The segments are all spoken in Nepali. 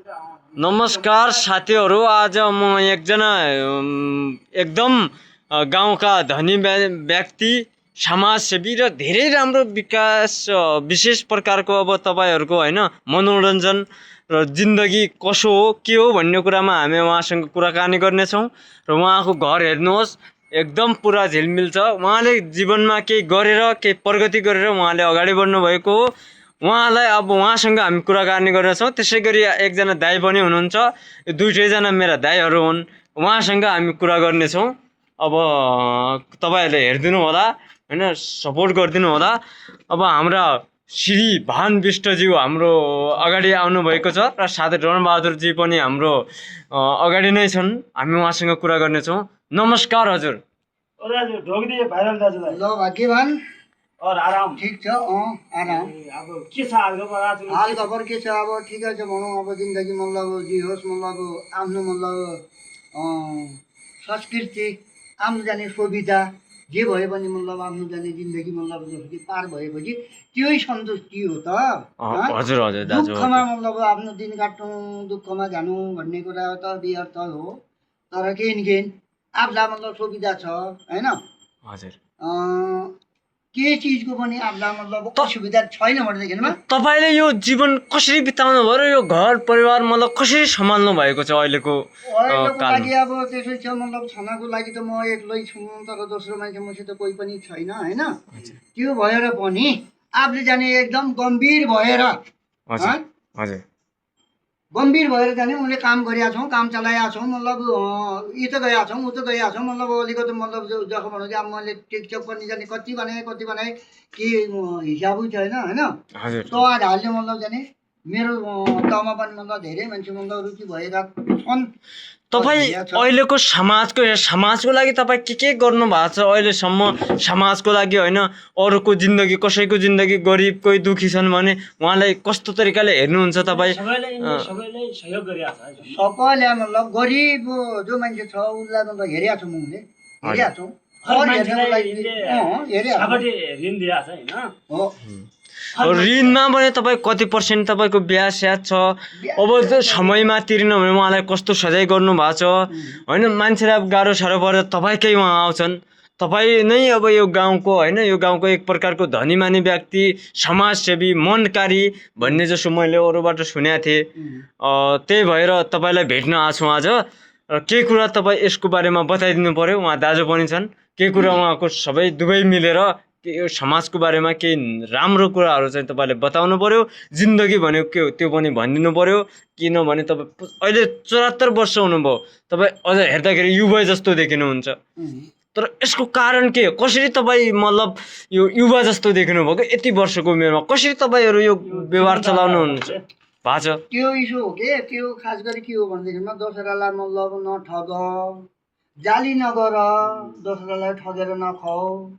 नमस्कार साथीहरू, आज म एकजना एकदम गाउँका धनी व्यक्ति, समाजसेवी र धेरै राम्रो विकास विशेष प्रकारको अब तपाईहरूको हैन मनोरञ्जन र जिन्दगी कसो हो के हो भन्ने कुरामा हामी उहाँसँग कुराकानी गर्नेछौँ। र उहाँको घर हेर्नुहोस्, एकदम पुरा झिलमिल छ। उहाँले जीवनमा केही गरेर केही प्रगति गरेर उहाँले अगाडि बढ्नु भएको हो। उहाँलाई अब उहाँसँग हामी कुराकानी गर्नेछौँ। त्यसै गरी एकजना दाइ पनि हुनुहुन्छ, यो दुईटैजना मेरा दाइहरू हुन्। उहाँसँग हामी कुरा गर्नेछौँ। अब तपाईँहरूले हेरिदिनु होला हैन, सपोर्ट गरिदिनु होला। अब हाम्रा श्री भान विष्टज्यू हाम्रो अगाडि आउनु भएको छ र साथै रणबहादुरजी पनि हाम्रो अगाडि नै छन्। हामी उहाँसँग कुरा गर्नेछौँ। नमस्कार हजुर। दाजु ढोकिदिए भाइरल दाजुलाई। ल भाग्यवान और आराम ठिक छ। आराम अब के छ हालखबर आज? हालखबर के छ? अब ठिकै छ भनौँ। अब जिन्दगी मतलब जे होस्, मतलब आफ्नो मतलब संस्कृति, आफ्नो जाने सुविधा जे भए पनि मतलब आफ्नो जाने जिन्दगी मतलब जस्तो कि पार भएपछि त्यही सन्तुष्टि हो त। हजुर हजुर दाजु, दुःखमा मतलब आफ्नो दिन काट्नु, दुःखमा जानु भन्ने कुरा त व्यर्थ हो। तर केही न केही आफूलाई मतलब सुविधा छ होइन। हजुर के चिजको पनि आफूलाई मतलब असुविधा छैन भनेदेखिमा तपाईँले यो जीवन कसरी बिताउनु भयो र यो घर परिवार मतलब कसरी सम्हाल्नु भएको छ अहिलेको लागि? अब त्यसै छ मतलब छनको लागि त म एक्लै छु, तर दोस्रो मान्छे मसित कोही पनि छैन होइन। त्यो भएर पनि आफूले जाने एकदम गम्भीर भएर गम्भीर भएर जाने उनले काम गरिरहेको छौँ, काम चलाइरहेको छौँ। मतलब यी त गएका छौँ, उ त गएका छौँ। मतलब अलिकति मतलब जस्तो भन्नु कि अब मैले टिकटक पनि जाने कति बनाएँ के हिसाबै छैन होइन। तो आधारले मतलब जाने मेरो ठाउँमा पनि मतलब धेरै मान्छे मतलब रुचि भएका छन्। तपाईँ अहिलेको समाजको लागि तपाईँ के गर्नु भएको छ अहिलेसम्म? समाजको लागि होइन, अरूको जिन्दगी, कसैको जिन्दगी गरिब कोही दुखी छन् भने उहाँलाई कस्तो तरिकाले हेर्नुहुन्छ तपाईँ? सबैले सहयोग गरिरहेको छ। सबैले मतलब गरिब जो मान्छे छ उसलाई मतलब हेरेका छौँ, मैले हेरेका छौँ। ऋणमा पनि तपाईँ कति पर्सेन्ट तपाईँको ब्याज स्याज छ? अब समयमा तिर्न भने उहाँलाई कस्तो सजाय गर्नु भएको छ होइन? मान्छेलाई गाह्रो साह्रो परेर तपाईँकै उहाँ आउँछन्। तपाईँ नै अब यो गाउँको होइन, यो गाउँको एक प्रकारको धनीमानी व्यक्ति, समाजसेवी, मनकारी भन्ने जसो मैले अरूबाट सुनेको थिएँ। त्यही भएर तपाईँलाई भेट्न आएको छु आज। र केही कुरा तपाईँ यसको बारेमा बताइदिनु पर्यो। उहाँ दाजु पनि छन्। केही कुरा उहाँको सबै दुवै मिलेर यो समाजको बारेमा केही राम्रो कुराहरू चाहिँ तपाईँले बताउनु पर्यो। जिन्दगी भनेको के हो त्यो पनि भनिदिनु पर्यो। किनभने तपाईँ अहिले 74 वर्ष हुनुभयो, तपाईँ अझ हेर्दाखेरि युवा जस्तो देखिनुहुन्छ। तर यसको कारण के हो? कसरी तपाईँ मतलब यो युवा जस्तो देखिनु भएको यति वर्षको उमेरमा? कसरी तपाईँहरू यो व्यवहार चलाउनुहुन्छ भएको छ? त्यो इस्यु हो के? त्यो खास गरी के हो भनेदेखिमा दोस्रालाई मतलब नठग, जाली नगर, दोस्रालाई ठगेर नखाऊ,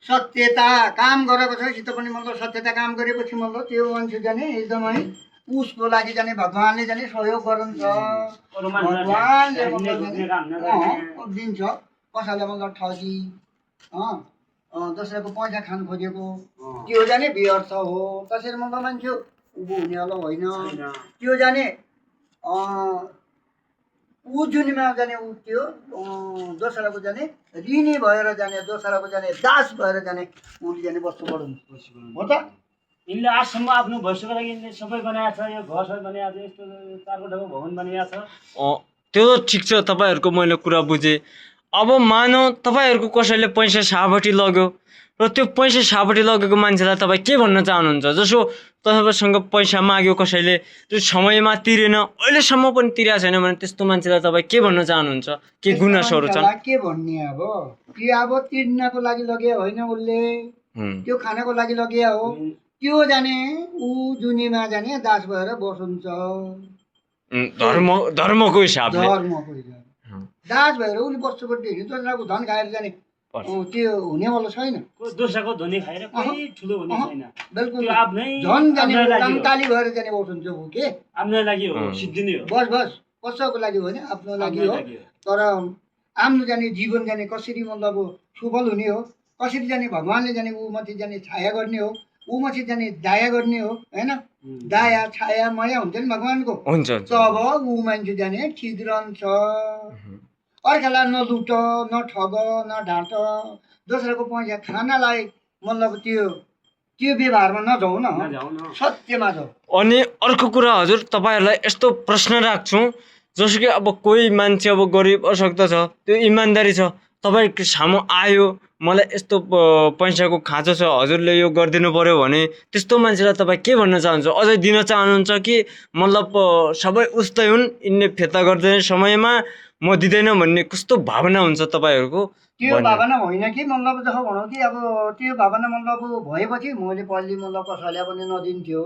सत्यता काम गरेको छ पनि मतलब सत्यता काम गरेपछि मतलब त्यो मान्छे जाने एकदमै उसको लागि जाने भगवानले जाने सहयोग गर्नुहुन्छ। भगवानले दिन्छ। कसैलाई मतलब ठगी दोस्रोको पैसा खान खोजेको त्यो जाने व्यर्थ हो। त्यसरी मतलब मान्छे उँभो हुनेवाला होइन। त्यो जाने ऊ जुनमा जाने ऊ त्यो दोस्राको जाने ऋणी भएर जाने, दोस्राको जाने दास भएर जाने उसले जाने बस्नु पर्दैन हो त। यिनले आजसम्म आफ्नो भविष्यको लागि यिनले सबै बनाएको छ। यो घर सबै बनाएको छ, यस्तो 4 कोठाको भवन बनाएको छ। त्यो ठिक छ, तपाईँहरूको मैले कुरा बुझेँ। अब मानौ तपाईँहरूको कसैले पैसा साबटी लग्यो र त्यो पैसा साबटी लगेको मान्छेलाई तपाईँ के भन्न चाहनुहुन्छ? जसो तपाईँसँग पैसा माग्यो कसैले, त्यो समयमा तिरेन, अहिलेसम्म पनि तिरेको छैन भने त्यस्तो मान्छेलाई तपाईँ के भन्न चाहनुहुन्छ? के गुनासोहरू छन्? के भन्ने अब कि अब तिर्नको लागि लगे होइन, उसले त्यो खानको लागि लगे हो। त्यो जाने ऊ जुनीमा जाने दास भएर बसुन्छ। धर्मको हिसाबले दास भएर उसले बस्छु पर्ने। दोस्राको धन खाएर जाने त्यो हुनेवाला छैन। दोस्राको धनी खाएर कोही ठुलो हुने छैन। बिल्कुल धन जाने कामताली भएर जाने बस्नुहुन्छ ऊ के आफ्नो लागि हो, सिद्धिने हो। बस कसैको लागि हो नि, आफ्नो लागि हो। तर आफ्नो जाने जीवन जाने कसरी मतलब सफल हुने हो, कसरी जाने भगवानले जाने ऊ माथि जाने छाया गर्ने हो, ऊ माथि जाने दया गर्ने हो होइन दया छाया माया हुन्छ नि भगवान्को हुन्छ हुन्छ तब ऊ मान्छे जाने ठिक रहन्छ अर्कालाई नलुट न ठग न ढाँट दोस्रोको पैसा खानलाई मतलब त्यो व्यवहारमा नजाउँ न नजाउँ न। सत्यमा जाउँ अनि अर्को कुरा हजुर तपाईँहरूलाई यस्तो प्रश्न राख्छु जस्तो कि अब कोही मान्छे अब गरिब अशक्त छ त्यो इमान्दारी छ तपाईँको सामु आयो मलाई यस्तो पैसाको खाँचो छ हजुरले यो गरिदिनु पर्यो भने त्यस्तो मान्छेलाई तपाईँ के भन्न चाहनुहुन्छ अझै दिन चाहनुहुन्छ कि मतलब सबै उस्तै हुन् यिनले फिर्ता गर्दैन समयमा म दिँदैन भन्ने कस्तो भावना हुन्छ तपाईँहरूको त्यो भावना होइन कि मतलब जस्तो भनौँ कि अब त्यो भावना मतलब भएपछि मैले पल्ली मतलब कसैलाई पनि नदिन्थ्यो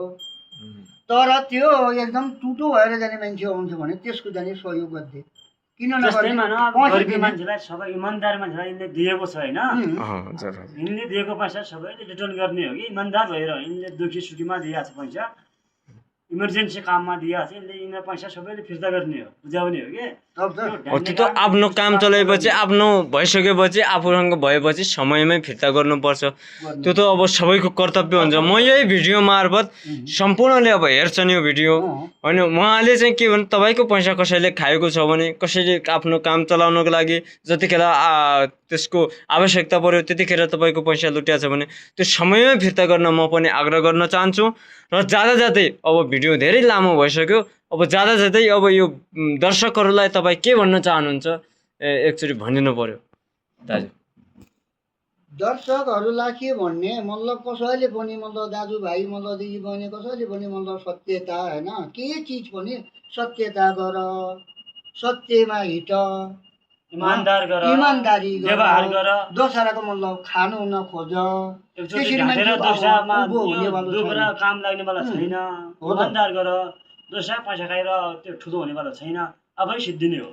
तर त्यो एकदम टुटो भएर जाने मान्छे आउँछ भने त्यसको जाने सहयोग गर्थे किन जस्तै मानौ अब पैसा गरिब दिने। मान्छेलाई सबै इमान्दार मान्छेलाई यिनले दिएको छ होइन हजुर हजुर यिनले दिएको पैसा सबैले रिटर्न गर्ने हो कि इमान्दार भएर यिनले दुखी सुखीमा दिएको छ पैसा इमर्जेन्सी काममा दिएको छ यिनले यिनीहरू पैसा सबैले फिर्ता गर्ने हो बुझाउने हो कि तब त त्यो त्यो त आफ्नो काम चलाएपछि आफ्नो भइसकेपछि आफूसँग भएपछि समयमै फिर्ता गर्नुपर्छ त्यो त अब सबैको कर्तव्य हुन्छ म यही भिडियो मार्फत सम्पूर्णले अब हेर्छन् यो भिडियो होइन उहाँले चाहिँ के भने तपाईँको पैसा कसैले खाएको छ भने कसैले आफ्नो काम चलाउनको लागि जतिखेर त्यसको आवश्यकता पर्यो त्यतिखेर तपाईँको पैसा लुट्या छ भने त्यो समयमै फिर्ता गर्न म पनि आग्रह गर्न चाहन्छु र जाँदा जाँदै अब भिडियो धेरै लामो भइसक्यो अब जाँदा जाँदै अब यो दर्शकहरूलाई तपाईँ के भन्न चाहनुहुन्छ एकचोटि भनिदिनु पर्यो दाजु दर्शकहरूलाई के भन्ने मतलब कसैले पनि मतलब दाजुभाइ मतलब दिदीबहिनी कसैले पनि मतलब सत्यता होइन के चिज पनि सत्यता गर सत्यमा हिँड इमान्दार गर इमान्दारी व्यवहार गर दोस्राको मतलब खानु नखोज एकचोटि त्यसरी ढाँटेर मान्छे दोस्रामा उँभो हुनेवाला दुखेर छैन। काम लाग्नेवाला छैन हो त। इमान्दार गर दोस्रा पैसा खाएर त्यो ठुलो हुनेवाला छैन आफै सिद्धिने हो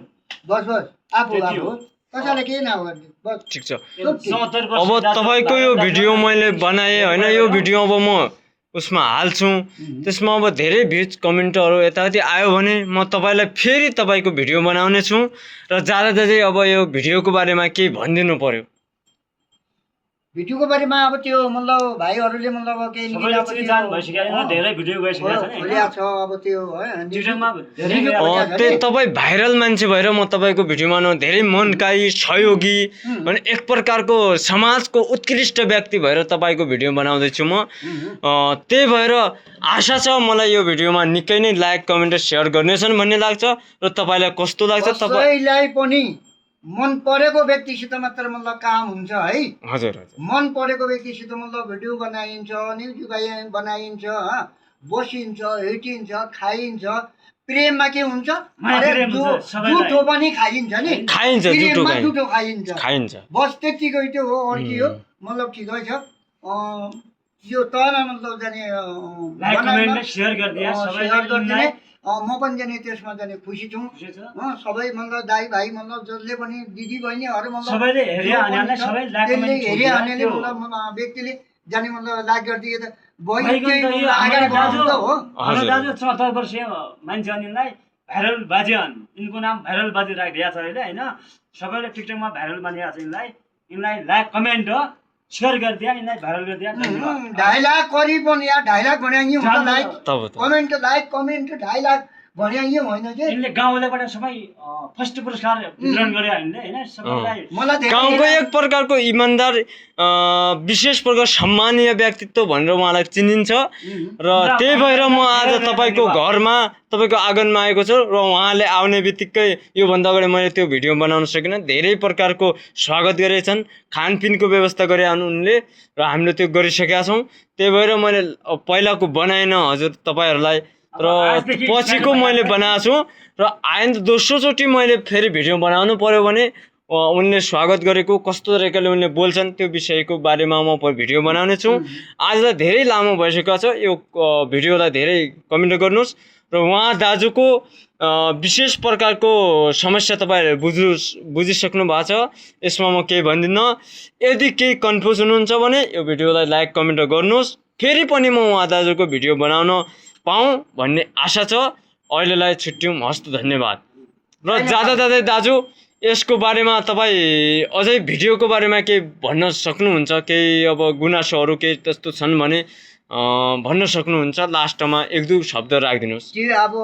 बस बस आफू त्यति आफू हो। कसैले केही नगर्ने बस ठिक छ 74 वर्ष अब दाजु तपाईँको यो भिडियो मैले बनाएँ होइन यो भिडियो अब म उसमा हाल्छु त्यसमा अब धेरै भ्युज कमेन्टहरू यताउति आयो भने म तपाईँलाई फेरि तपाईँको भिडियो बनाउने छु र जाँदा जाँदै अब यो भिडियोको बारेमा केही भनिदिनु पर्यो भिडियोको बारेमा अब त्यो मतलब भाइहरूले मतलब केही सबैले चिनिजान भइसक्यो होइन, धेरै भिडियो गइसकेको छ नि खोलिया छ अब त्यो है टिकटकमा धेरै भिडियो गएको खोलिया छ त्यही नि। तपाईँ भाइरल मान्छे भएर म तपाईँको भिडियोमा धेरै मनकाई सहयोगी अनि एक प्रकारको समाजको उत्कृष्ट व्यक्ति भएर तपाईँको भिडियो बनाउँदैछु म त्यही भएर आशा छ मलाई यो भिडियोमा निकै नै लाइक कमेन्ट र सेयर गर्नेछन् भन्ने लाग्छ र तपाईँलाई कस्तो लाग्छ तपाईँ कसैलाई पनि मन परेको व्यक्तिसित मात्र मतलब काम हुन्छ है हजुर हजुर मन परेको व्यक्तिसित मतलब भिडियो बनाइन्छ न्युज बनाइन्छ बसिन्छ हेटिन्छ खाइन्छ प्रेममा के हुन्छ माया अरे प्रेम हुन्छ सबैलाई। जुठो पनि खाइन्छ नि खाइन्छ जुठो प्रेममा खाइन्छ जुठो खाइन्छ खाइन्छ बस त्यतिकै त्यो हो अरू के हो मतलब ठिकै छ यो तँलाई मतलब जाने लाइक बनाउन, कमेन्ट सेयर गरिदिए सेयर सबैलाई गरिदिने म पनि जाने त्यसमा जाने खुसी छु खुसी छ सबै मतलब दाइ भाइ मतलब जसले पनि दिदी बहिनीहरू मतलब सबैले हेरिया जो पनि हानेलाई छ, सबै लाइक त्यसले कमेन्ट हेरिया हानेले त्यो मतलब व्यक्तिले जाने मतलब लाइक गरिदिए त बहिनी भाइको त्यही त यो अगाडि हाम्रो बढाउनु त हो हाम्रो हजुर। दाजु 74 वर्षीय मान्छे अनिलाई भाइरल बाजियान यिनको नाम भाइरल बाजी राखिदिएको छ अहिले होइन सबैले टिकटकमा भाइरल बनिएको छ यिनलाई लाइक कमेन्ट हो सेयर गरिदिया यिनलाई भाइरल गरिदिया धन्यवाद। 2.5 लाख करिब पनि या 2.5 लाख भने नि हुन्छ जान्नु लाइक तब त कमेन्ट लाइक कमेन्ट 2.5 लाख भने नि होइन के यिनले गाउँलेबाट सबै फर्स्ट पुरस्कार वितरण गरे हामीले होइन सबैलाई मलाई धेरै गाउँको एक प्रकारको इमान्दार विशेष प्रकार सम्मानीय व्यक्तित्व भनेर उहाँलाई चिनिन्छ र त्यही भएर म आज तपाईँको घरमा तपाईँको आँगनमा आएको छु र उहाँले आउने बित्तिकै योभन्दा अगाडि मैले त्यो भिडियो बनाउन सकिनँ धेरै प्रकारको स्वागत गरेछन् खानपिनको व्यवस्था गरे उनले र हामीले त्यो गरिसकेका छौँ त्यही भएर मैले पहिलाको बनाएन हजुर तपाईँहरूलाई र पछिको मैले बनाएको छु र आइन्दा दोस्रोचोटि मैले फेरि भिडियो बनाउनु पर्यो भने उनले स्वागत गरेको कस्तो तरिकाले उनले बोल्छन् त्यो विषयको बारेमा म भिडियो बनाउने छु आजलाई धेरै लामो भइसकेको छ यो भिडियोलाई धेरै कमेन्ट गर्नुहोस् र उहाँ दाजुको विशेष प्रकारको समस्या तपाईँहरूले बुझिसक्नु भएको छ यसमा म केही भन्दिनँ यदि केही कन्फ्युज हुनुहुन्छ भने यो भिडियोलाई लाइक कमेन्ट गर्नुहोस् फेरि पनि म उहाँ दाजुको भिडियो बनाउन पाऊँ भन्ने आशा छ अहिलेलाई छुट्यौँ हस्त धन्यवाद र जाँदा जाँदै दाजु यसको बारेमा तपाईँ अझै भिडियोको बारेमा केही भन्न सक्नुहुन्छ केही अब गुनासोहरू केही त्यस्तो छन् भने भन्न सक्नुहुन्छ लास्टमा एक दुई शब्द राखिदिनुहोस्। त्यो अब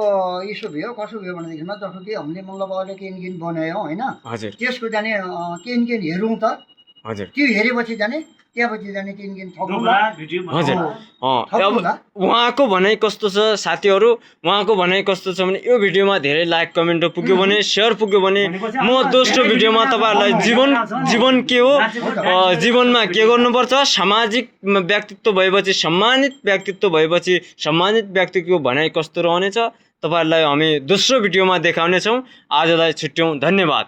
यसो भयो कसो भयो भनेदेखिमा जस्तो कि हामीले मतलब अहिले केन बनायो होइन हजुर त्यसको जाने केन हेरौँ त हजुर त्यो हेरेपछि जाने त्यहाँपछि जाने केन थपौँ दोब्रा भिडियो हजुर बनाउँदा अब उहाँको भनाइ कस्तो छ साथीहरू, उहाँको भनाइ कस्तो छ भने यो भिडियोमा धेरै लाइक कमेन्ट पुग्यो भने सेयर पुग्यो भने म दोस्रो भिडियोमा तपाईँहरूलाई जीवन के हो, जीवनमा के गर्नुपर्छ, सामाजिक व्यक्तित्व भएपछि सम्मानित व्यक्तित्व भएपछि सम्मानित व्यक्तिको भनाइ कस्तो रहनेछ तपाईँहरूलाई हामी दोस्रो भिडियोमा देखाउनेछौँ। आजलाई छुट्यौँ, धन्यवाद।